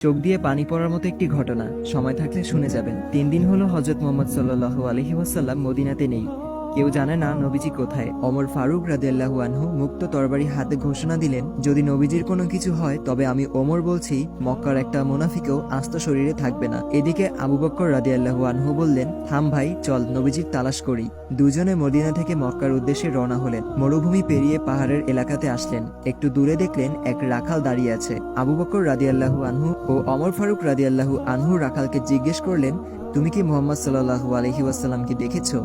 চোখ দিয়ে পানি পড়ার মতো একটি ঘটনা, সময় থাকলে শুনে যাবেন। 3 দিন হলো হযরত মুহাম্মদ সাল্লাল্লাহু আলাইহি ওয়াসাল্লাম মদিনাতে নেই। কেউ জানে না নবীজি কোথায়। ওমর ফারুক রাদিয়াল্লাহু আনহু মুক্ত তরবারি হাতে ঘোষণা দিলেন, যদি নবীজির কোনো কিছু হয় তবে আমি ওমর বলছি, মক্কার একটা মুনাফিকও আস্ত শরীরে থাকবে না। এদিকে আবু বকর রাদিয়াল্লাহু আনহু বললেন, থাম ভাই, চল নবীজির তালাশ করি। দুজনে মদিনা থেকে মক্কার উদ্দেশ্যে রওনা হলেন। মরুভূমি পেরিয়ে পাহাড়ের এলাকাতে আসলেন। একটু দূরে দেখলেন এক রাখাল দাঁড়িয়ে আছে। আবু বকর রাদিয়াল্লাহু আনহু ও ওমর ফারুক রাদিয়াল্লাহু আনহু রাখালকে জিজ্ঞেস করলেন, তুমি কি মুহাম্মদ সাল্লাল্লাহু আলাইহি ওয়াসাল্লামকে দেখেছো?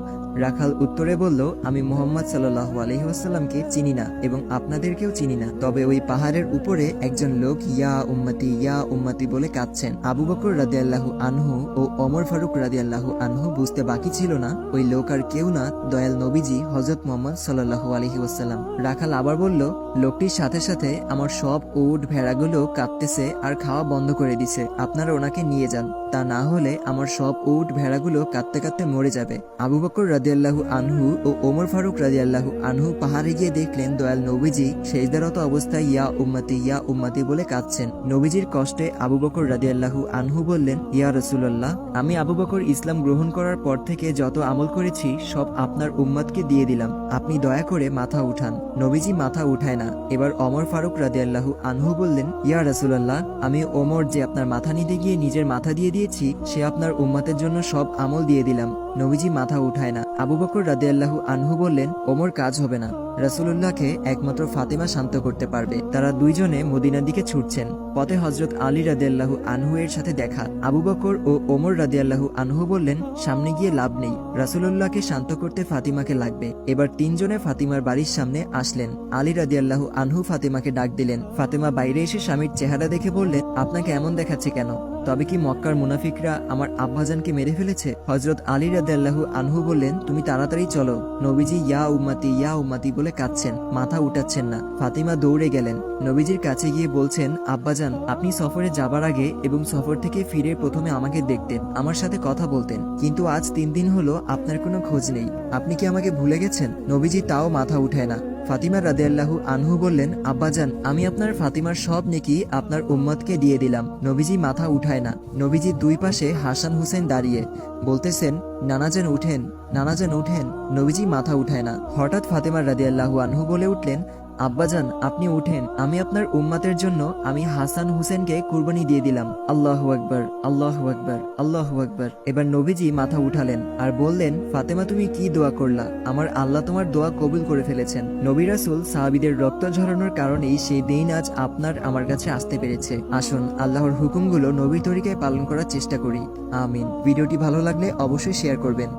রাখাল উত্তরে বলল, আমি মুহাম্মদ সাল্লাল্লাহু আলাইহি ওয়াসাল্লামকে চিনি না এবং আপনাদেরকেও চিনি না, তবে ওই পাহাড়ের উপরে একজন লোক ইয়া উম্মতি বলে কাঁদছেন। আবু বকর রাদিয়াল্লাহু আনহু ও ওমর ফারুক রাদিয়াল্লাহু আনহু বুঝতে বাকি ছিল না ওই লোক আর কেউ না, দয়াল নবীজি হযরত মুহাম্মদ সাল্লাল্লাহু আলাইহি ওয়াসাল্লাম। রাখাল আবার বলল, লোকটির সাথে সাথে আমার সব উট ভেড়াগুলো কাঁদতেছে আর খাওয়া বন্ধ করে দিছে, আপনারা ওনাকে নিয়ে যান, তা না হলে আমার সব উট ভেড়াগুলো কাঁদতে কাঁদতে মরে যাবে। আবু বকর রাদিয়াল্লাহু আনহু ও ওমর ফারুক রাদিয়াল্লাহু আনহু পাহাড়ে গিয়ে দেখলেন দয়াল নবীজি সেজদারত অবস্থায় ইয়া উম্মতি বলে কাঁদছেন। নবীজির কষ্টে আবু বকর রাদিয়াল্লাহু আনহু বললেন, ইয়া রাসূলুল্লাহ, আমি আবু বকর ইসলাম গ্রহণ করার পর থেকে যত আমল করেছি সব আপনার উম্মতকে দিয়ে দিলাম, আপনি দয়া করে মাথা উঠান। নবীজি মাথা উঠায় না। এবার ওমর ফারুক রাদিয়াল্লাহু আনহু বললেন, ইয়া রাসূলুল্লাহ, আমি ওমর যে আপনার মাথা নিতে গিয়ে নিজের মাথা দিয়ে দিয়েছি, সে আপনার উম্মতের জন্য সব আমল দিয়ে দিলাম। নবীজি মাথা উঠায় না। আবু বকর রাদিয়াল্লাহু আনহু বললেন, ওমর কাজ হবে না, রাসূলুল্লাহকে একমাত্র ফাতিমা শান্ত করতে পারবে। তারা দুইজনে মদিনার দিকে ছুটছেন। পথে হযরত আলী রাদিয়াল্লাহু আনহু এর সাথে দেখা। আবু বকর ও ওমর রাদিয়াল্লাহু আনহু বললেন, সামনে গিয়ে লাভ নেই, রাসূলুল্লাহকে শান্ত করতে ফাতিমাকে লাগবে। এবার তিনজনে ফাতিমার বাড়ির সামনে আসলেন। আলী রাদিয়াল্লাহু আনহু ফাতিমাকে ডাক দিলেন। ফাতিমা বাইরে এসে স্বামীর চেহারা দেখে বললেন, আপনাকে এমন দেখাচ্ছে কেন? তবে কি মক্কার মুনাফিকরা আমার আব্বাজানকে মেরে ফেলেছে? হযরত আলী রাদিয়াল্লাহু আনহু বললেন, তুমি তাড়াতাড়ি চলো, নবীজি ইয়া উম্মতি বলে কাঁদছেন, মাথা উঠাচ্ছেন না। ফাতিমা দৌড়ে গেলেন। নবীজির কাছে গিয়ে বলছেন, আব্বাজান, আপনি সফরে যাবার আগে এবং সফর থেকে ফিরে প্রথমে আমাকে দেখতেন, আমার সাথে কথা বলতেন, কিন্তু আজ 3 দিন হলো আপনার কোনো খোঁজ নেই, আপনি কি আমাকে ভুলে গেছেন? নবীজি তাও মাথা উঠায় না। ফাতিমা রাদিয়াল্লাহু আনহু বললেন, আব্বাজান, আমি আপনার ফাতিমার সব নেকি আপনার উম্মতকে দিয়ে দিলাম। নবীজি মাথা উঠায় না। নবীজির দুই পাশে হাসান হুসেন দাঁড়িয়ে বলতেছেন, নানাজান উঠেন, নানাজান উঠেন। নবীজি মাথা উঠায় না। হঠাৎ ফাতিমা রাদিয়াল্লাহু আনহু বলে উঠলেন, আব্বাজান, আপনি উঠেন, আমি আপনার উম্মতের জন্য আমি হাসান হুসেনকে কুরবানি দিয়ে দিলাম। আল্লাহু আকবার, আল্লাহু আকবার, আল্লাহু আকবার। এবার নবীজি মাথা উঠালেন আর বললেন, ফাতেমা, তুমি কি দোয়া করলা? আমার আল্লাহ তোমার দোয়া কবুল করে ফেলেছেন। নবী রাসূল সাহাবীদের রক্ত ঝরানোর কারণেই সেই দিন আজ আপনার আমার কাছে আসতে পেরেছে। আসুন আল্লাহর হুকুমগুলো নবীর তরিকায় পালন করার চেষ্টা করি। আমিন। ভিডিওটি ভালো লাগলে অবশ্যই শেয়ার করবেন।